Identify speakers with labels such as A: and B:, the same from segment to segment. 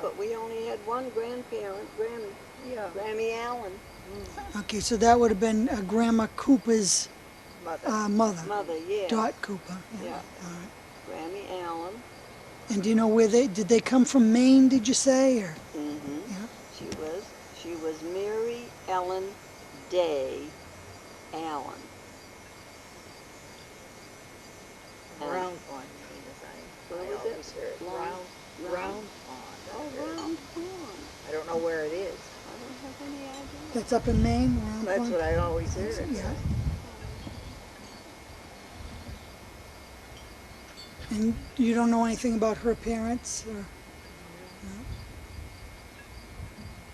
A: but we only had one grandparent, Grammy.
B: Yeah.
A: Grammy Allen.
C: Okay, so that would have been Grandma Cooper's
B: Mother.
C: mother.
A: Mother, yes.
C: Dot Cooper.
A: Yeah.
C: All right.
A: Grammy Allen.
C: And do you know where did they come from? Maine, did you say? Or
A: Mm-hmm.
C: yeah.
A: She was Mary Ellen Day Allen.
B: Round Pond, you mean, as
A: Where
B: I
A: was it?
B: always heard.
A: Round
B: Round Pond.
A: Oh, Round Pond.
B: I don't know where it is.
A: I don't have any idea.
C: That's up in Maine, Round
B: That's
C: Pond?
B: what I always heard.
C: Yeah. And you don't know anything about her parents? Or, no?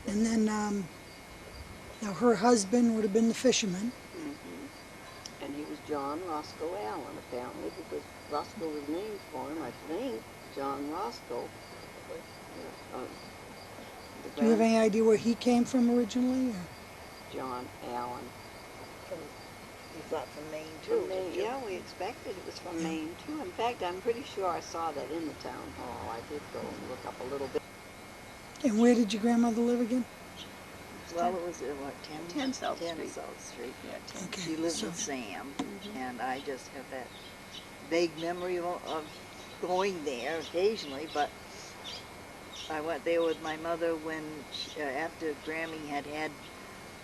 C: And then, now her husband would have been the fisherman.
A: Mm-hmm. And he was John Roscoe Allen, apparently, because Roscoe was named for him, I think. John Roscoe. Yeah,
C: Do you have any idea where he came from originally? Or?
A: John Allen.
B: You thought from Maine, too,
A: From Maine,
B: didn't you?
A: yeah, we expected it was from Maine, too. In fact, I'm pretty sure I saw that in the town hall. I did go and look up a little bit.
C: And where did your grandmother live again?
B: Well, it was, what,
A: 10 South
B: 10
A: Street.
B: South Street, yeah. 10.
C: Okay,
B: She lived
C: so-
B: with Sam, and I just have that vague memory of going there occasionally, but I went there with my mother when, after Grammy had had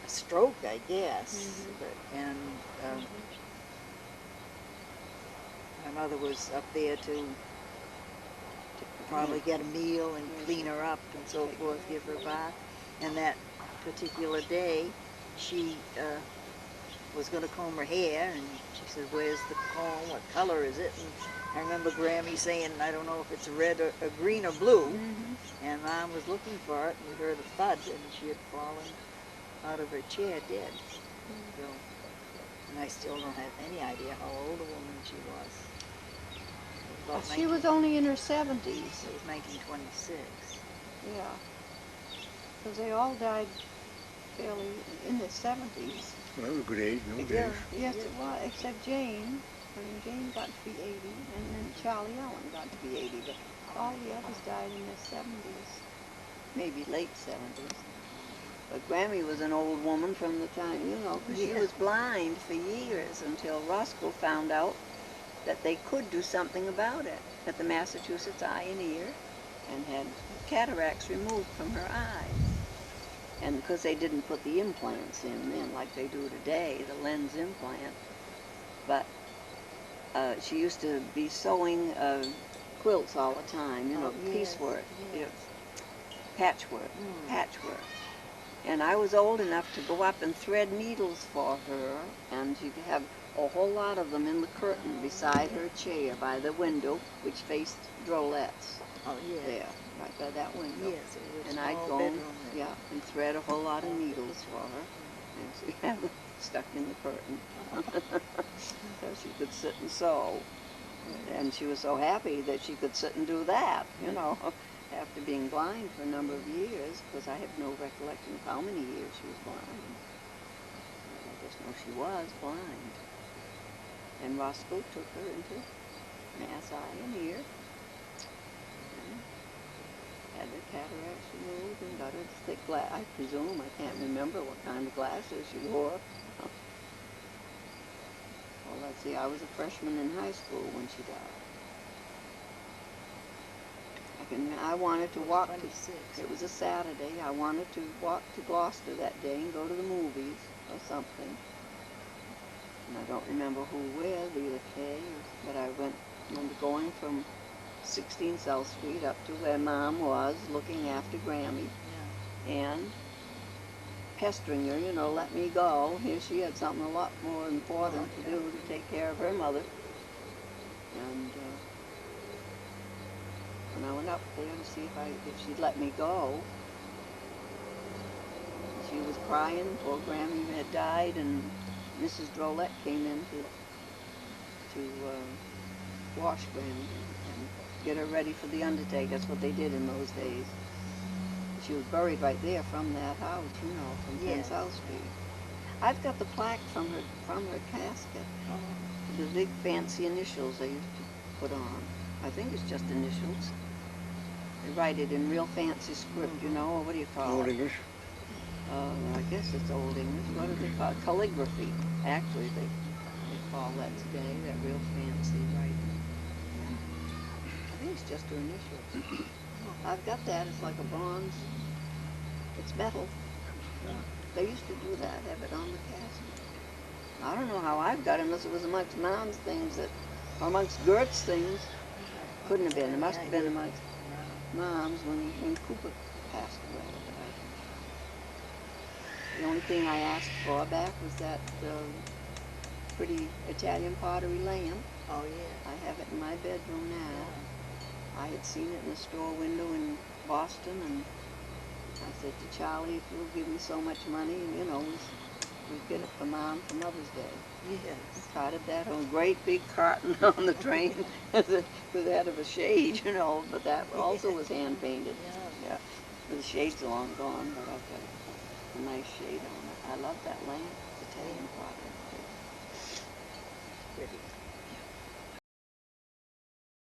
B: a stroke, I guess, and my mother was up there to probably get a meal and clean her up and so forth, give her a bath. And that particular day, she was going to comb her hair, and she said, "Where's the comb? What color is it?" And I remember Grammy saying, "I don't know if it's red or green or blue." And Mom was looking for it, and we heard a thud, and she had fallen out of her chair dead. So, and I still don't have any idea how old a woman she was. It was about
A: She was only in her 70s.
B: It was 1926.
A: Yeah. Because they all died fairly in their 70s.
D: Well, that was a good age, no
B: Yeah.
D: days.
A: Yes, it was, except Jane. I mean, Jane got to be 80, and then Charlie Ellen got to be 80, but all the others died in their 70s, maybe late 70s. But Grammy was an old woman from the time, you know, 'cause she was blind for years until Roscoe found out that they could do something about it at the Massachusetts Eye and Ear, and had cataracts removed from her eyes. And because they didn't put the implants in then like they do today, the lens implant. But she used to be sewing quilts all the time, you know, piecework,
B: yes.
A: patchwork. And I was old enough to go up and thread needles for her, and she'd have a whole lot of them in the curtain beside her chair by the window, which faced Drolette's.
B: Oh, yeah.
A: There, right by that window.
B: Yes, it was
A: And
B: a
A: I'd
B: small
A: go,
B: bedroom there.
A: yeah, and thread a whole lot of needles for her, and she had them stuck in the curtain, so she could sit and sew. And she was so happy that she could sit and do that, you know, after being blind for a number of years, because I have no recollection of how many years she was blind. I just know she was blind. And Roscoe took her into Mass Eye and Ear, and had the cataracts removed and got her thick glass. I presume, I can't remember what kind of glasses she wore. Well, let's see, I was a freshman in high school when she died. I wanted to walk to,
B: 26.
A: it was a Saturday, I wanted to walk to Gloucester that day and go to the movies or something. And I don't remember who with, either Kay, but I remember going from 16 South Street up to where Mom was looking after Grammy and pestering her, you know, let me go. Here she had something a lot more important to do, to take care of her mother. And when I went up there to see if she'd let me go, she was crying. Poor Grammy had died, and Mrs. Drolette came in to wash Grammy and get her ready for the undertaker. That's what they did in those days. She was buried right there from that house, you know, from 10
B: Yes.
A: South Street. I've got the plaque from her casket. The big fancy initials they used to put on. I think it's just initials. They write it in real fancy script, you know, or what do you call
D: Old
A: it?
D: English.
A: I guess it's Old English. What do they call it? Calligraphy. Actually, they call that today, that real fancy writing. Yeah. I think it's just her initials. I've got that. It's like a bronze. It's metal. They used to do that, have it on the casket. I don't know how I've got it unless it was amongst Mom's things that, or amongst Gert's things. Couldn't have been. It must have been amongst Mom's when Cooper passed away. The only thing I asked for back was that pretty Italian pottery lamp.
B: Oh, yeah.
A: I have it in my bedroom now. I had seen it in the store window in Boston, and I said to Charlie, if you'll give me so much money, and you know, we'd get it for Mom for Mother's Day.
B: Yes.
A: Carted that on a great big carton on the train with that of a shade, you know, but that also was hand painted. Yeah. The shade's long gone, but I've got a nice shade on it. I love that lamp. It's Italian pottery.
B: Pretty.